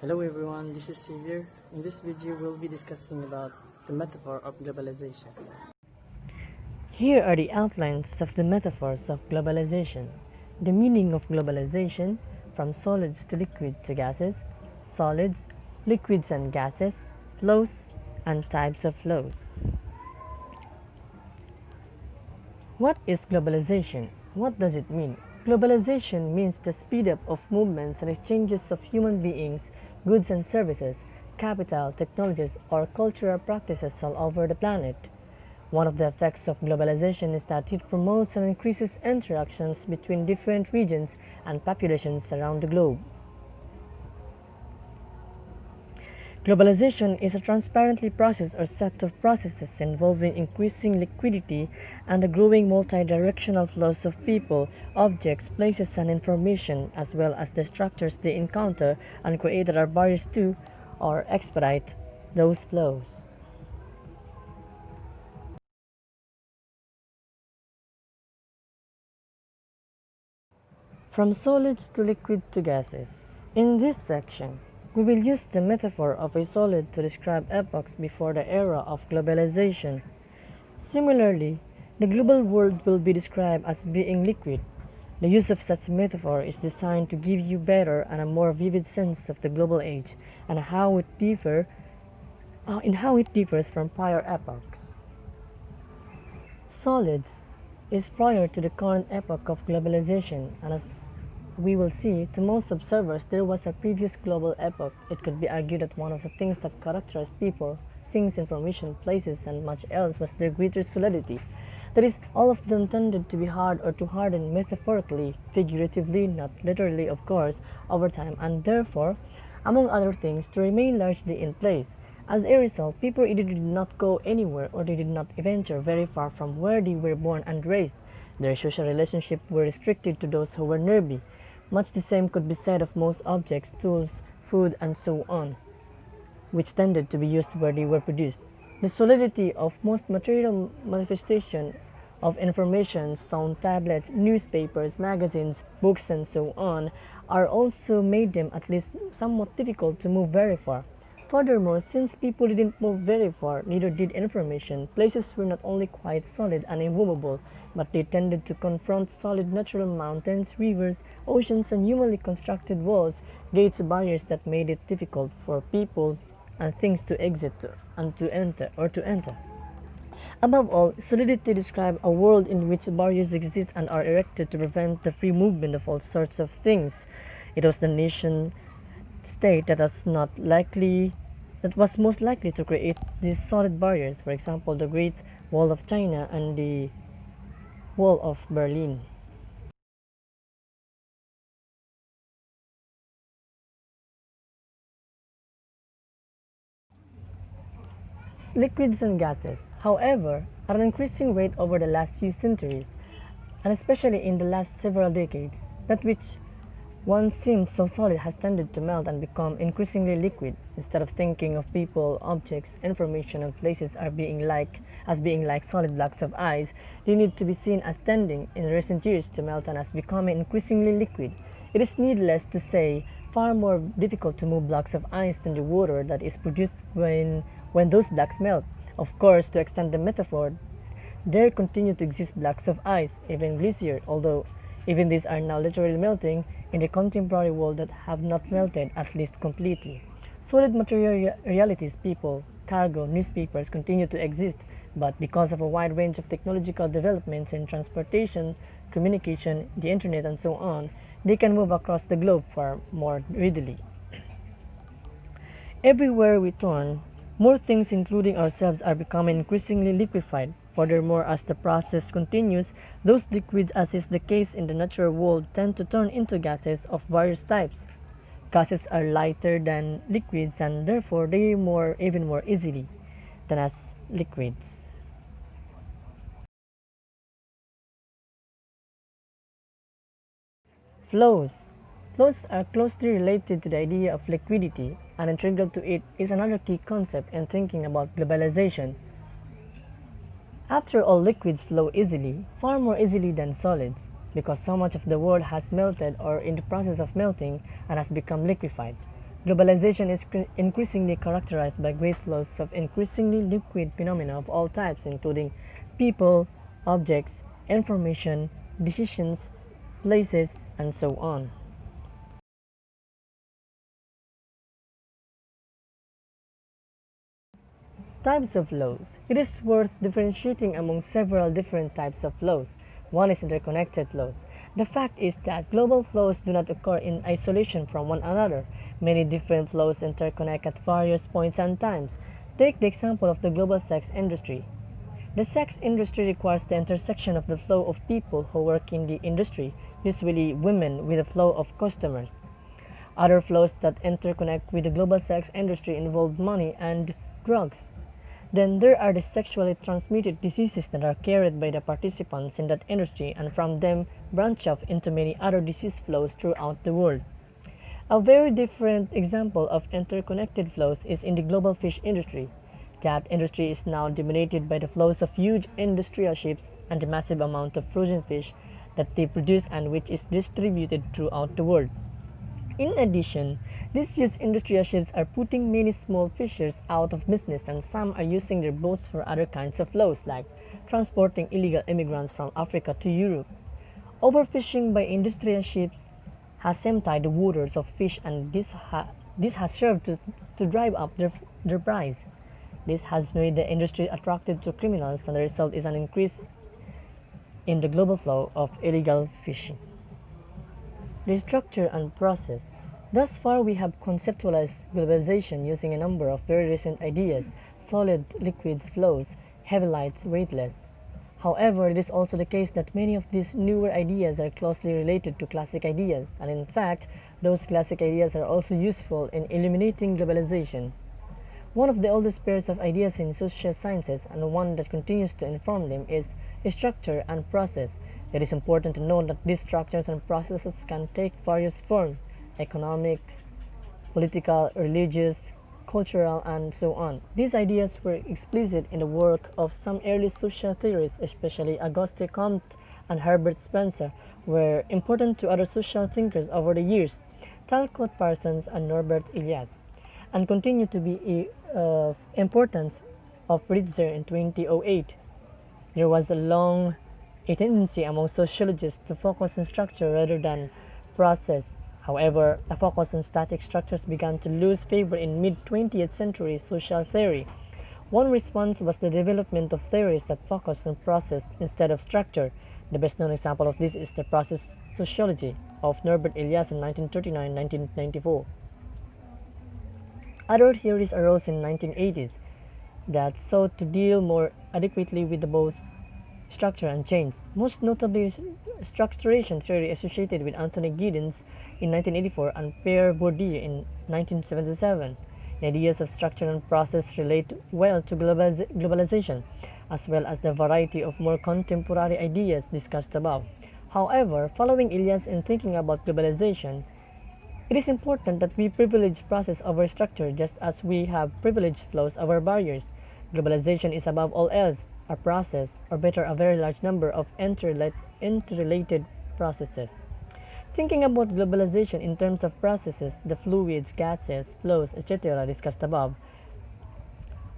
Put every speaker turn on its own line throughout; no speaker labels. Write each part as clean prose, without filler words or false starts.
Hello everyone, this is Xavier. In this video, we'll be discussing about the metaphor of globalization. Here are the outlines of the metaphors of globalization. The meaning of globalization: from solids to liquid to gases, solids, liquids and gases, flows, and types of flows. What is globalization? What does it mean? Globalization means the speed up of movements and exchanges of human beings, goods and services, capital, technologies, or cultural practices all over the planet. One of the effects of globalization is that it promotes and increases interactions between different regions and populations around the globe. Globalization is a transparently process or set of processes involving increasing liquidity and the growing multi-directional flows of people, objects, places, and information, as well as the structures they encounter and create that are barriers to or expedite those flows. From solids to liquid to gases. In this section, we will use the metaphor of a solid to describe epochs before the era of globalization. Similarly, the global world will be described as being liquid. The use of such metaphor is designed to give you better and a more vivid sense of the global age and how it differs from prior epochs. Solids is prior to the current epoch of globalization, and as we will see, to most observers there was a previous global epoch. It could be argued that one of the things that characterized people, things, information, places, and much else was their greater solidity. That is, all of them tended to be hard or to harden metaphorically, figuratively, not literally of course, over time, and therefore, among other things, to remain largely in place. As a result, people either did not go anywhere or they did not venture very far from where they were born and raised. Their social relationships were restricted to those who were nearby. Much the same could be said of most objects, tools, food, and so on, which tended to be used where they were produced. The solidity of most material manifestation of information, stone tablets, newspapers, magazines, books, and so on, are also made them at least somewhat difficult to move very far. Furthermore, since people didn't move very far, neither did information, places were not only quite solid and immovable, but they tended to confront solid natural mountains, rivers, oceans, and humanly constructed walls, gates, barriers that made it difficult for people and things to exit and to enter. Above all, solidity describes a world in which barriers exist and are erected to prevent the free movement of all sorts of things. It was the nation state that was most likely to create these solid barriers, for example, the Great Wall of China and the Wall of Berlin. Liquids and gases, however, at an increasing rate over the last few centuries, and especially in the last several decades, that which once seemed so solid has tended to melt and become increasingly liquid. Instead of thinking of people, objects, information, and places as being like solid blocks of ice, they need to be seen as tending in recent years to melt and as becoming increasingly liquid. It is needless to say far more difficult to move blocks of ice than the water that is produced when those blocks melt. Of course, to extend the metaphor, there continue to exist blocks of ice, even glacier, although even these are now literally melting in the contemporary world that have not melted, at least completely. Solid material realities, people, cargo, newspapers continue to exist, but because of a wide range of technological developments in transportation, communication, the internet, and so on, they can move across the globe far more readily. Everywhere we turn, more things, including ourselves, are becoming increasingly liquefied. Furthermore, as the process continues, those liquids, as is the case in the natural world, tend to turn into gases of various types. Gases are lighter than liquids and therefore they move even more easily than as liquids. Flows. Flows are closely related to the idea of liquidity, and integral to it is another key concept in thinking about globalization. After all, liquids flow easily, far more easily than solids, because so much of the world has melted or in the process of melting and has become liquefied. Globalization is increasingly characterized by great flows of increasingly liquid phenomena of all types, including people, objects, information, decisions, places, and so on. Types of flows. It is worth differentiating among several different types of flows. One is interconnected flows. The fact is that global flows do not occur in isolation from one another. Many different flows interconnect at various points and times. Take the example of the global sex industry. The sex industry requires the intersection of the flow of people who work in the industry, usually women, with the flow of customers. Other flows that interconnect with the global sex industry involve money and drugs. Then there are the sexually transmitted diseases that are carried by the participants in that industry and from them branch off into many other disease flows throughout the world. A very different example of interconnected flows is in the global fish industry. That industry is now dominated by the flows of huge industrial ships and the massive amount of frozen fish that they produce and which is distributed throughout the world. In addition, these huge industrial ships are putting many small fishers out of business and some are using their boats for other kinds of flows like transporting illegal immigrants from Africa to Europe. Overfishing by industrial ships has emptied the waters of fish and this has served to drive up their price. This has made the industry attractive to criminals and the result is an increase in the global flow of illegal fishing. The structure and process. Thus far, we have conceptualized globalization using a number of very recent ideas solid, liquids, flows, heavy lights, weightless. However, it is also the case that many of these newer ideas are closely related to classic ideas, and in fact, those classic ideas are also useful in illuminating globalization. One of the oldest pairs of ideas in social sciences, and one that continues to inform them, is structure and process. It is important to note that these structures and processes can take various forms economics, political, religious, cultural, and so on. These ideas were explicit in the work of some early social theorists, especially Auguste Comte and Herbert Spencer, were important to other social thinkers over the years, Talcott Parsons and Norbert Elias, and continue to be of importance of Ritzer in 2008. There was a tendency among sociologists to focus on structure rather than process. However, a focus on static structures began to lose favor in mid-20th century social theory. One response was the development of theories that focused on process instead of structure. The best-known example of this is the process sociology of Norbert Elias in 1939-1994. Other theories arose in the 1980s that sought to deal more adequately with both structure and change, most notably structuration theory associated with Anthony Giddens in 1984 and Pierre Bourdieu in 1977. The ideas of structure and process relate well to globalization, as well as the variety of more contemporary ideas discussed above. However, following Elias in thinking about globalization, it is important that we privilege process over structure just as we have privileged flows over barriers. Globalization is above all else a process, or better, a very large number of interrelated processes. Thinking about globalization in terms of processes, the fluids, gases, flows, etc., discussed above,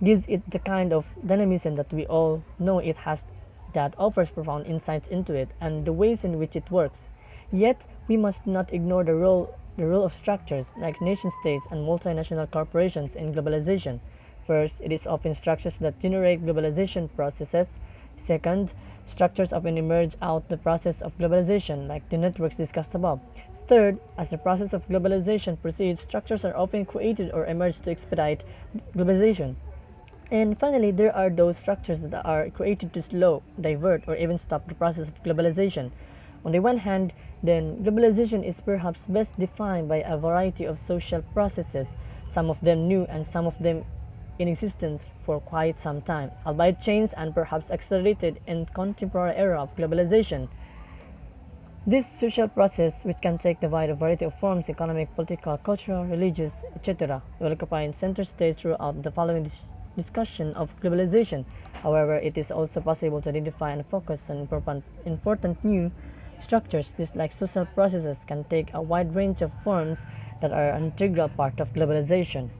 gives it the kind of dynamism that we all know it has that offers profound insights into it and the ways in which it works. Yet, we must not ignore the role of structures like nation states and multinational corporations in globalization. First, it is often structures that generate globalization processes. Second, structures often emerge out the process of globalization, like the networks discussed above. Third, as the process of globalization proceeds, structures are often created or emerge to expedite globalization. And finally, there are those structures that are created to slow, divert, or even stop the process of globalization. On the one hand, then, globalization is perhaps best defined by a variety of social processes, some of them new and some of them in existence for quite some time, albeit changed and perhaps accelerated in contemporary era of globalization. This social process, which can take the wide variety of forms economic, political, cultural, religious, etc., will occupy center stage throughout the following discussion of globalization. However, it is also possible to identify and focus on important new structures. These, like social processes, can take a wide range of forms that are an integral part of globalization.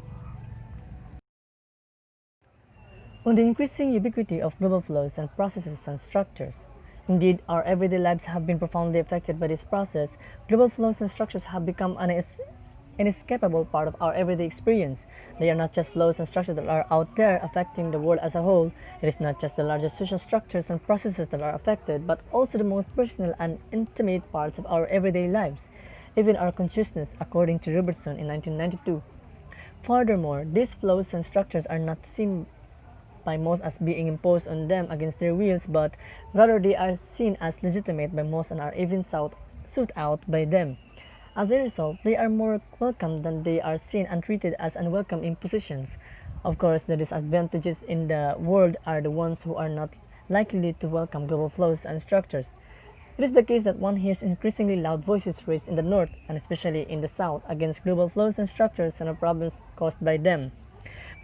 On the increasing ubiquity of global flows and processes and structures. Indeed, our everyday lives have been profoundly affected by this process. Global flows and structures have become an inescapable part of our everyday experience. They are not just flows and structures that are out there affecting the world as a whole. It is not just the largest social structures and processes that are affected, but also the most personal and intimate parts of our everyday lives, even our consciousness, according to Robertson in 1992. Furthermore, these flows and structures are not seen by most as being imposed on them against their wills, but rather they are seen as legitimate by most and are even sought out by them. As a result, they are more welcome than they are seen and treated as unwelcome impositions. Of course, the disadvantages in the world are the ones who are not likely to welcome global flows and structures. It is the case that one hears increasingly loud voices raised in the North, and especially in the South, against global flows and structures and the problems caused by them.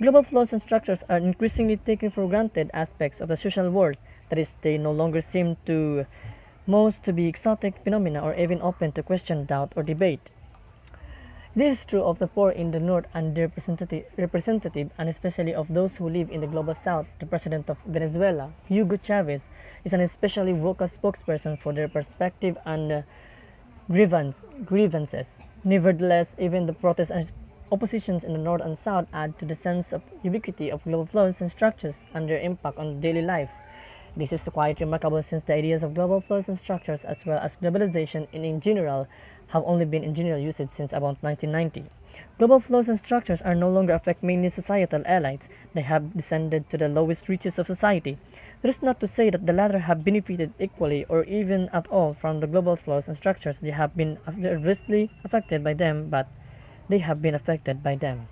Global flows and structures are increasingly taken for granted aspects of the social world, that is, they no longer seem to most to be exotic phenomena or even open to question, doubt, or debate. This is true of the poor in the North and their representative, and especially of those who live in the global South. The president of Venezuela, Hugo Chavez, is an especially vocal spokesperson for their perspective and grievances. Nevertheless, even the protests and oppositions in the North and South add to the sense of ubiquity of global flows and structures and their impact on daily life. This is quite remarkable since the ideas of global flows and structures as well as globalization in general have only been in general usage since about 1990. Global flows and structures are no longer affect mainly societal elites. They have descended to the lowest reaches of society. That is not to say that the latter have benefited equally or even at all from the global flows and structures. They have been adversely affected by them, but they have been affected by them.